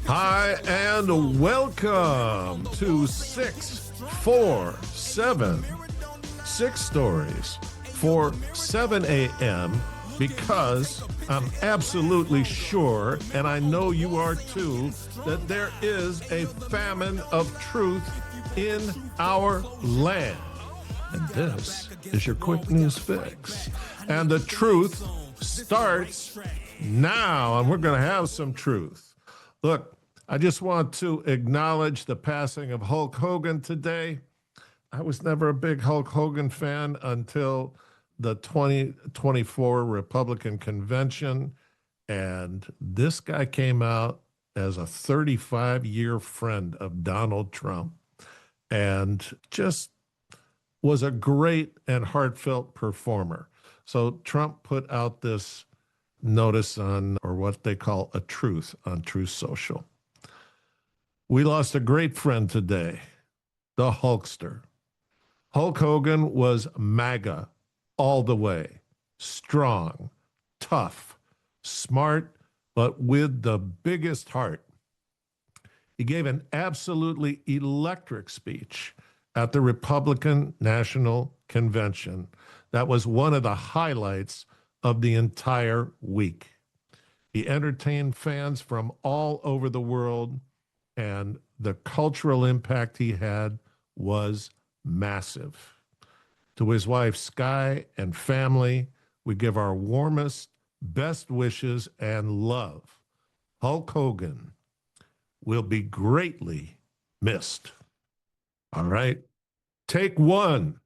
Hi, and welcome to 647, 6 stories for 7 a.m. because I'm absolutely sure, and I know you are too, that there is a famine of truth in our land. And this is your quick news fix. And the truth starts now, and we're going to have some truth. Look, I just want to acknowledge the passing of Hulk Hogan today. I was never a big Hulk Hogan fan until the 2024 Republican convention, and this guy came out as a 35-year friend of Donald Trump and just was a great and heartfelt performer. So Trump put out this notice on, or what they call a truth, on Truth Social. We lost a great friend today, the Hulkster. Hulk Hogan was MAGA all the way, strong, tough, smart, but with the biggest heart. He gave an absolutely electric speech at the Republican National Convention. That was one of the highlights of the entire week. He entertained fans from all over the world, and the cultural impact he had was massive. To his wife, Sky, and family, we give our warmest, best wishes and love. Hulk Hogan will be greatly missed. All right. Take one.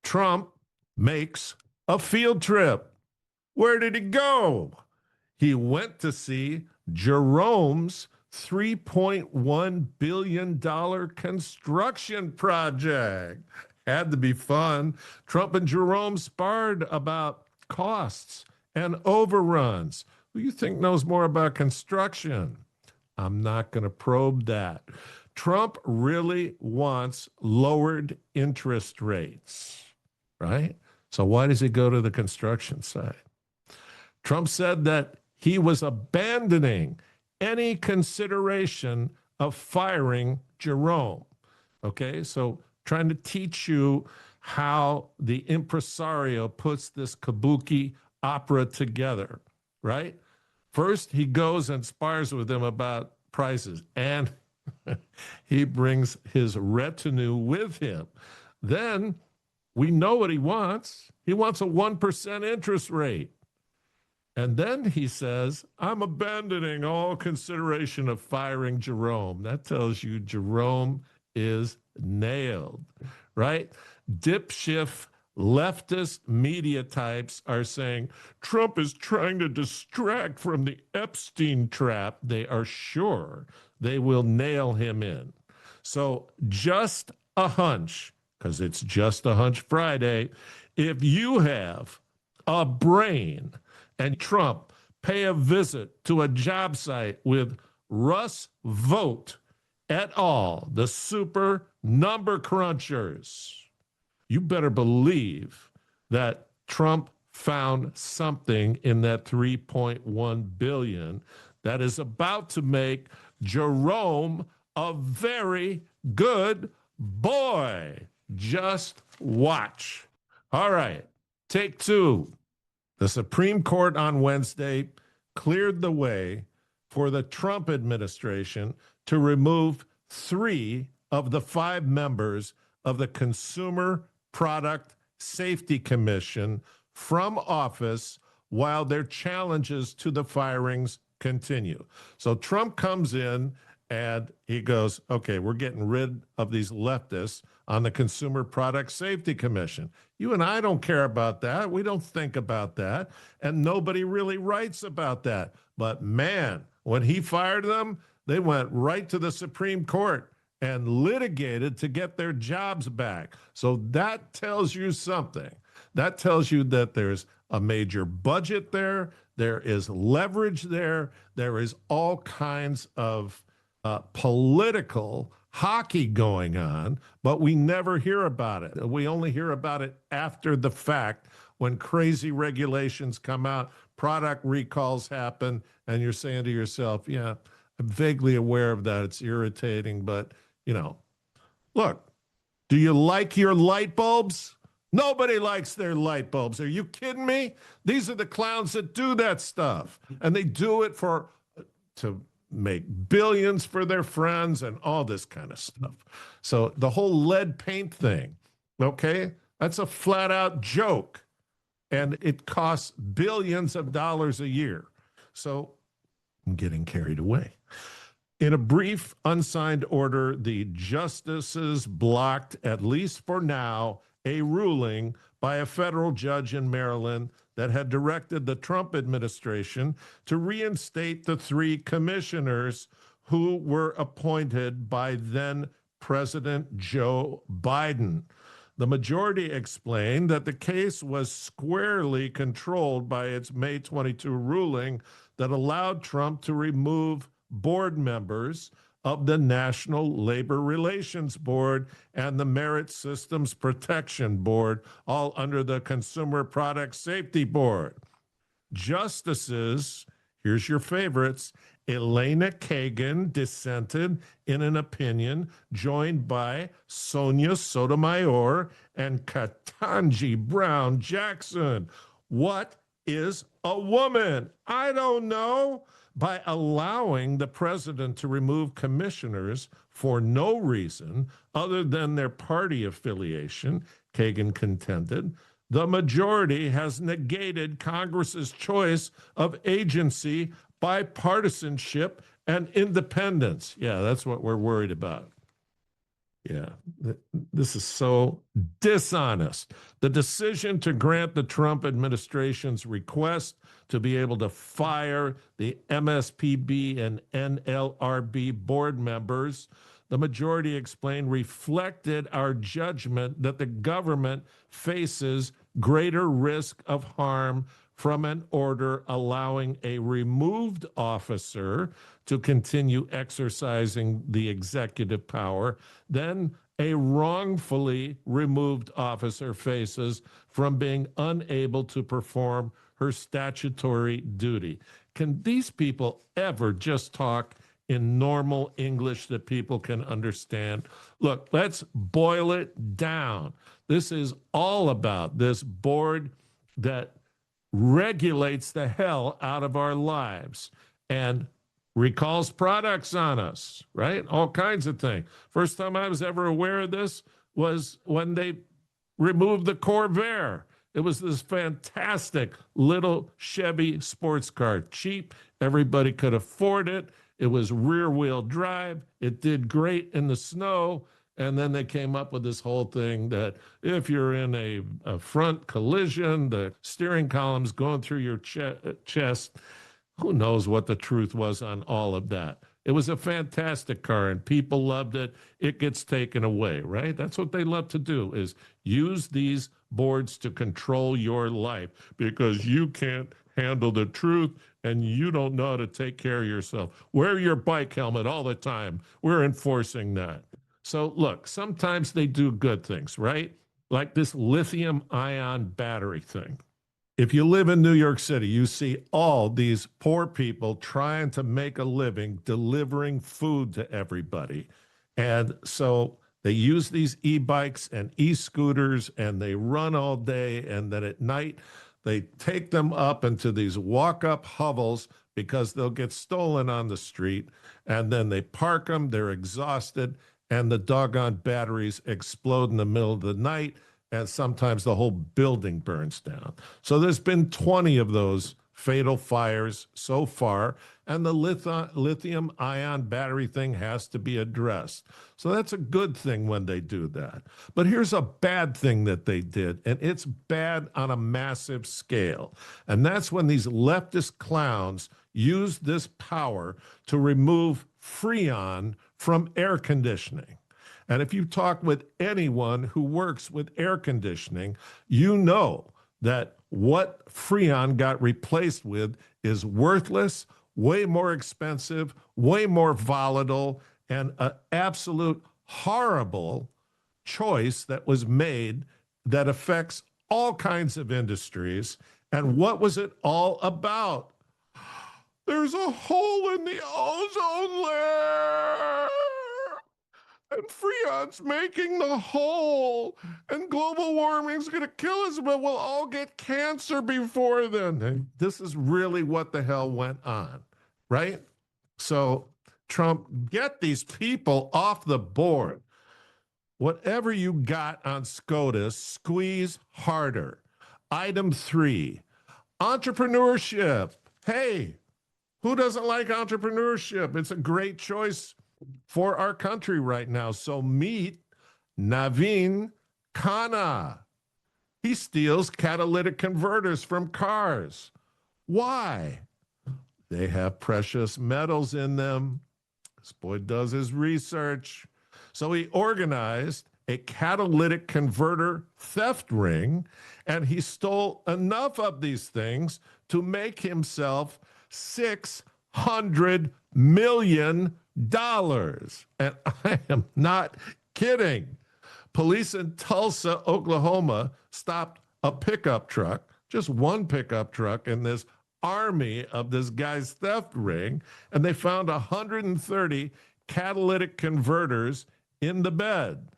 Trump makes a field trip. Where did he go? He went to see Jerome's $3.1 billion construction project. Had to be fun. Trump and Jerome sparred about costs and overruns. Who do you think knows more about construction? I'm not going to probe that. Trump really wants lowered interest rates, right? So why does he go to the construction site? Trump said that he was abandoning any consideration of firing Jerome. Okay, so trying to teach you how the impresario puts this kabuki opera together, right? First, he goes and spars with him about prices, and he brings his retinue with him. Then we know what he wants. He wants a 1% interest rate. And then he says, I'm abandoning all consideration of firing Jerome. That tells you Jerome is nailed, right? Dipshift leftist media types are saying Trump is trying to distract from the Epstein trap. They are sure they will nail him in. So just a hunch, because it's just a hunch Friday, if you have a brain and Trump pay a visit to a job site with Russ Vogt et al., the super number crunchers, you better believe that Trump found something in that $3.1 billion that is about to make Jerome a very good boy. Just watch. All right, take two. The Supreme Court on Wednesday cleared the way for the Trump administration to remove 3 of the 5 members of the Consumer Product Safety Commission from office while their challenges to the firings continue. So Trump comes in and he goes, okay, we're getting rid of these leftists on the Consumer Product Safety Commission. You and I don't care about that. We don't think about that. And nobody really writes about that. But man, when he fired them, they went right to the Supreme Court and litigated to get their jobs back. So that tells you something. That tells you that there's a major budget there. There is leverage there. There is all kinds of political hockey going on, but we never hear about it. We only hear about it after the fact when crazy regulations come out product recalls happen, and you're saying to yourself, yeah, I'm vaguely aware of that. It's irritating, but, look, do you like your light bulbs? Nobody likes their light bulbs. Are you kidding me? These are the clowns that do that stuff. And they do it to make billions for their friends and all this kind of stuff. So the whole lead paint thing, okay, that's a flat out joke. And it costs billions of dollars a year. So I'm getting carried away. In a brief, unsigned order, the justices blocked, at least for now, a ruling by a federal judge in Maryland that had directed the Trump administration to reinstate the 3 commissioners who were appointed by then President Joe Biden. The majority explained that the case was squarely controlled by its May 22 ruling that allowed Trump to remove board members of the National Labor Relations Board and the Merit Systems Protection Board, all under the Consumer Product Safety Board. Justices, here's your favorites, Elena Kagan dissented in an opinion joined by Sonia Sotomayor and Ketanji Brown Jackson. What is a woman? I don't know. By allowing the president to remove commissioners for no reason other than their party affiliation, Kagan contended, the majority has negated Congress's choice of agency, bipartisanship, and independence. Yeah, that's what we're worried about. Yeah, this is so dishonest. The decision to grant the Trump administration's request to be able to fire the MSPB and NLRB board members, the majority explained, reflected our judgment that the government faces greater risk of harm from an order allowing a removed officer to continue exercising the executive power than a wrongfully removed officer faces from being unable to perform her statutory duty. Can these people ever just talk in normal English that people can understand? Look, let's boil it down. This is all about this board that regulates the hell out of our lives and recalls products on us, right? All kinds of things. First time I was ever aware of this was when they removed the Corvair. It was this fantastic little Chevy sports car, cheap. Everybody could afford it. It was rear-wheel drive. It did great in the snow. And then they came up with this whole thing that if you're in a front collision, the steering column's going through your chest. Who knows what the truth was on all of that? It was a fantastic car, and people loved it. It gets taken away, right? That's what they love to do, is use these boards to control your life because you can't handle the truth and you don't know how to take care of yourself. Wear your bike helmet all the time. We're enforcing that. So look, sometimes they do good things, right? Like this lithium-ion battery thing. If you live in New York City, you see all these poor people trying to make a living delivering food to everybody. And so they use these e-bikes and e-scooters and they run all day. And then at night, they take them up into these walk-up hovels because they'll get stolen on the street. And then they park them, they're exhausted, and the doggone batteries explode in the middle of the night, and sometimes the whole building burns down. So there's been 20 of those fatal fires so far, and the lithium-ion battery thing has to be addressed. So that's a good thing when they do that. But here's a bad thing that they did, and it's bad on a massive scale. And that's when these leftist clowns used this power to remove Freon from air conditioning. And if you talk with anyone who works with air conditioning, you know that what Freon got replaced with is worthless, way more expensive, way more volatile, and an absolute horrible choice that was made that affects all kinds of industries. And what was it all about? There's a hole in the ozone layer. And Freon's making the hole. And global warming's going to kill us, but we'll all get cancer before then. And this is really what the hell went on, right? So, Trump, get these people off the board. Whatever you got on SCOTUS, squeeze harder. Item 3, entrepreneurship. Hey, who doesn't like entrepreneurship? It's a great choice for our country right now. So meet Naveen Khanna. He steals catalytic converters from cars. Why? They have precious metals in them. This boy does his research. So he organized a catalytic converter theft ring, and he stole enough of these things to make himself $600 million. And I am not kidding. Police in Tulsa, Oklahoma, stopped a pickup truck, just one pickup truck in this army of this guy's theft ring, and they found 130 catalytic converters in the bed.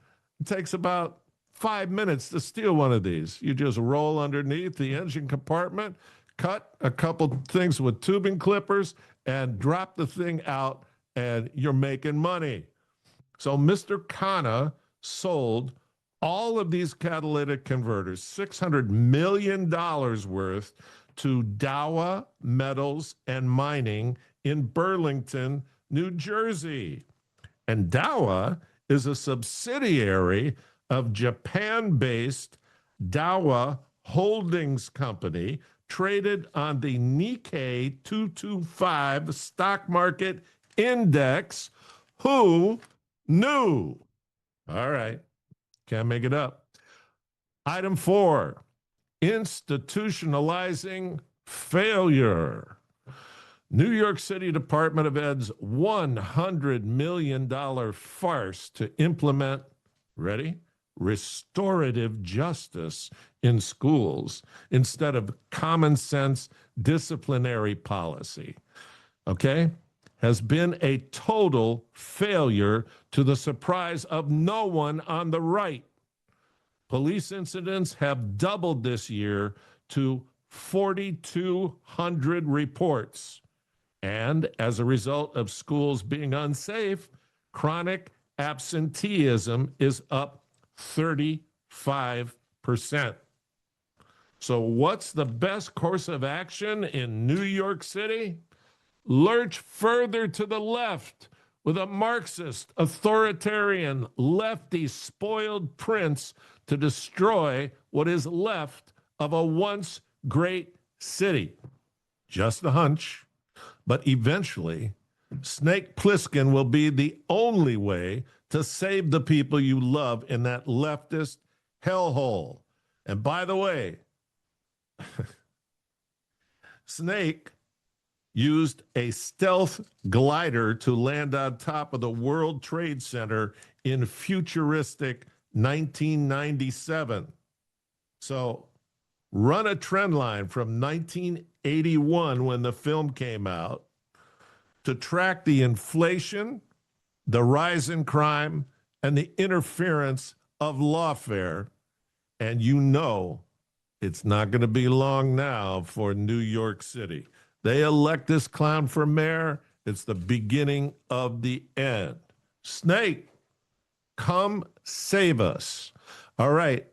It takes about 5 minutes to steal one of these. You just roll underneath the engine compartment, cut a couple things with tubing clippers, and drop the thing out, and you're making money. So Mr. Khanna sold all of these catalytic converters, $600 million worth, to Dowa Metals and Mining in Burlington, New Jersey. And Dowa is a subsidiary of Japan-based Dowa Holdings Company, traded on the Nikkei 225 stock market index. Who knew? All right, can't make it up. Item 4, institutionalizing failure. New York City Department of Ed's $100 million farce to implement, ready, restorative justice in schools instead of common sense disciplinary policy, okay, has been a total failure to the surprise of no one on the right. Police incidents have doubled this year to 4,200 reports. And as a result of schools being unsafe, chronic absenteeism is up 35%. So what's the best course of action in New York City? Lurch further to the left with a Marxist, authoritarian, lefty, spoiled prince to destroy what is left of a once great city. Just a hunch, but eventually, Snake Plissken will be the only way to save the people you love in that leftist hellhole. And by the way, Snake used a stealth glider to land on top of the World Trade Center in futuristic 1997. So run a trend line from 1981, when the film came out, to track the inflation, the rise in crime, and the interference of lawfare. And you know it's not going to be long now for New York City. They elect this clown for mayor. It's the beginning of the end. Snake, come save us. All right,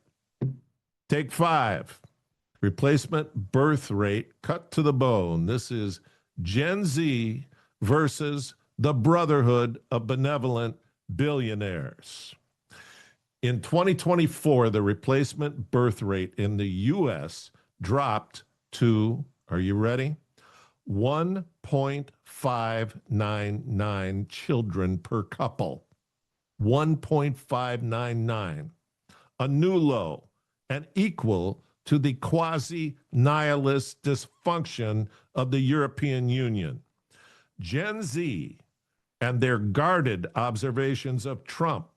take 5. Replacement birth rate cut to the bone. This is Gen Z versus the Brotherhood of Benevolent Billionaires. In 2024, the replacement birth rate in the U.S. dropped to, are you ready? 1.599 children per couple. 1.599. A new low and equal to the quasi-nihilist dysfunction of the European Union. Gen Z and their guarded observations of Trump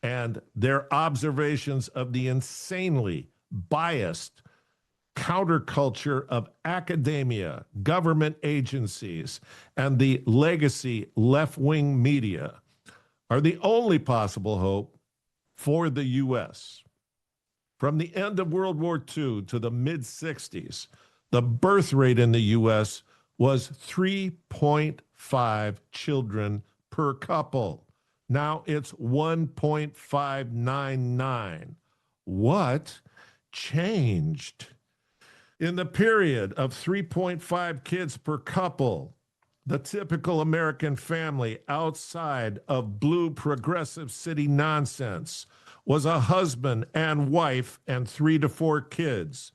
and their observations of the insanely biased counterculture of academia, government agencies, and the legacy left-wing media are the only possible hope for the U.S. From the end of World War II to the mid-60s, the birth rate in the U.S. was 3.5 children per couple. Now it's 1.599. What changed? In the period of 3.5 kids per couple, the typical American family outside of blue progressive city nonsense was a husband and wife and 3 to 4 kids.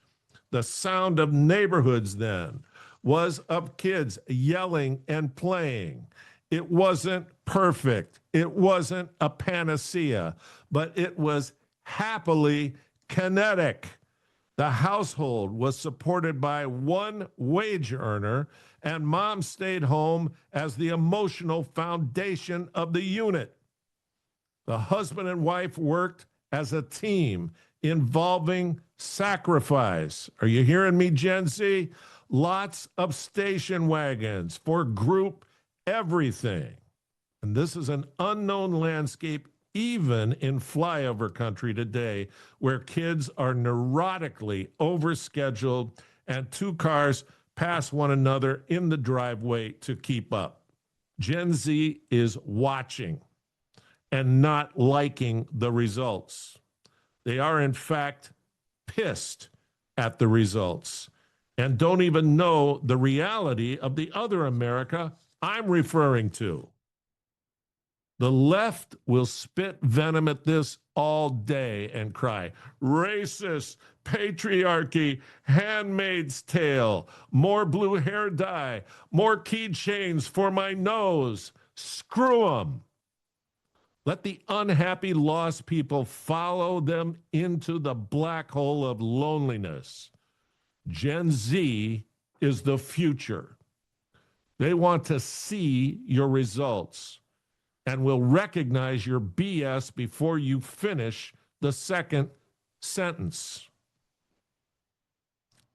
The sound of neighborhoods then was of kids yelling and playing. It wasn't perfect. It wasn't a panacea, but it was happily kinetic. The household was supported by one wage earner, and mom stayed home as the emotional foundation of the unit. The husband and wife worked as a team involving sacrifice. Are you hearing me, Gen Z? Lots of station wagons for group everything. And this is an unknown landscape even in flyover country today, where kids are neurotically overscheduled and 2 cars pass one another in the driveway to keep up. Gen Z is watching and not liking the results. They are, in fact, pissed at the results and don't even know the reality of the other America I'm referring to. The left will spit venom at this all day and cry, racist, patriarchy, Handmaid's Tale, more blue hair dye, more keychains for my nose. Screw them. Let the unhappy lost people follow them into the black hole of loneliness. Gen Z is the future. They want to see your results and will recognize your BS before you finish the second sentence.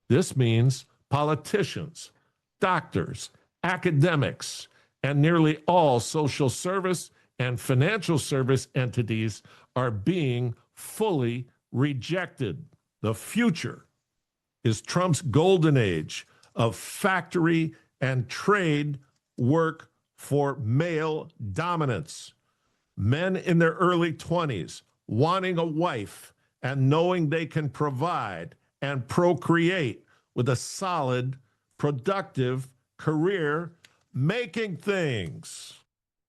This means politicians, doctors, academics, and nearly all social service and financial service entities are being fully rejected. The future is Trump's golden age of factory and trade work for male dominance. Men in their early 20s wanting a wife and knowing they can provide and procreate with a solid, productive career making things.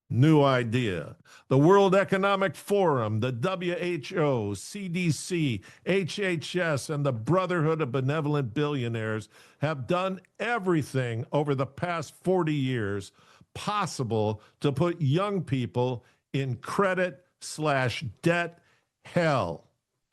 New idea. The World Economic Forum, the WHO, CDC, HHS, and the Brotherhood of Benevolent Billionaires have done everything over the past 40 years possible to put young people in credit/debt hell.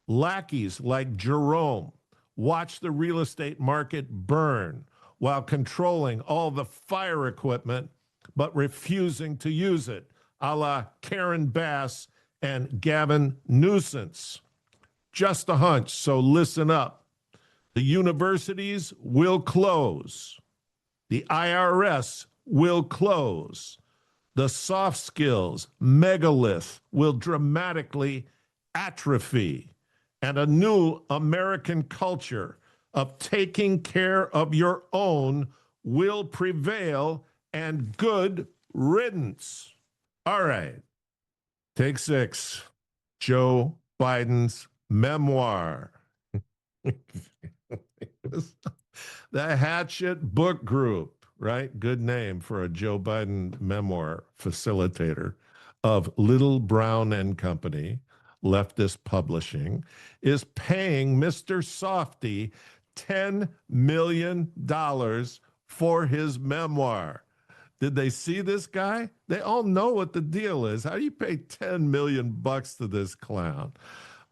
Lackeys like Jerome watch the real estate market burn while controlling all the fire equipment but refusing to use it, a la Karen Bass and Gavin Newsom. Just a hunch, so listen up. The universities will close. The IRS will close. The soft skills megalith will dramatically atrophy. And a new American culture of taking care of your own will prevail, and good riddance. All right. Take 6. Joe Biden's memoir. The Hatchet Book Group, right? Good name for a Joe Biden memoir facilitator of Little Brown and Company, Leftist Publishing, is paying Mr. Softy $10 million for his memoir. Did they see this guy? They all know what the deal is. How do you pay $10 million to this clown?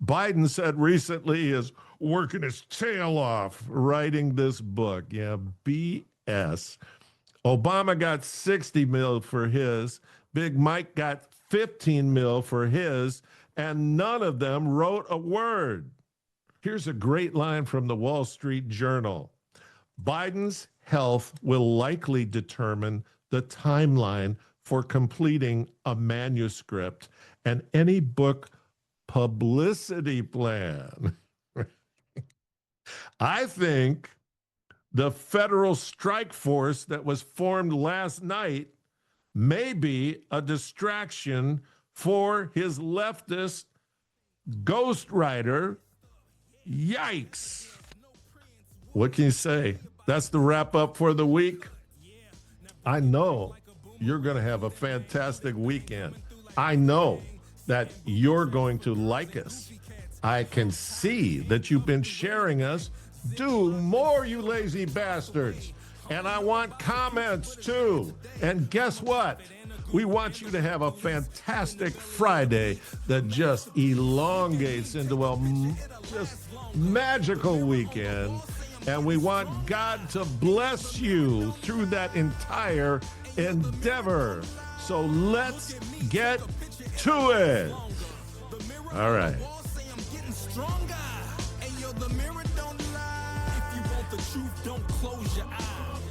Biden said recently he is working his tail off writing this book. Yeah, BS. Obama got 60 mil for his. Big Mike got 15 mil for his, and none of them wrote a word. Here's a great line from the Wall Street Journal. Biden's health will likely determine the timeline for completing a manuscript and any book publicity plan. I think the federal strike force that was formed last night may be a distraction for his leftist ghostwriter. Yikes. What can you say? That's the wrap up for the week. I know you're going to have a fantastic weekend. I know that you're going to like us. I can see that you've been sharing us. Do more, you lazy bastards. And I want comments too. And guess what? We want you to have a fantastic Friday that just elongates into a just magical weekend. And we want God to bless you through that entire endeavor. So let's get to it. All right. The mirror don't lie. If you want the truth, don't close your eyes.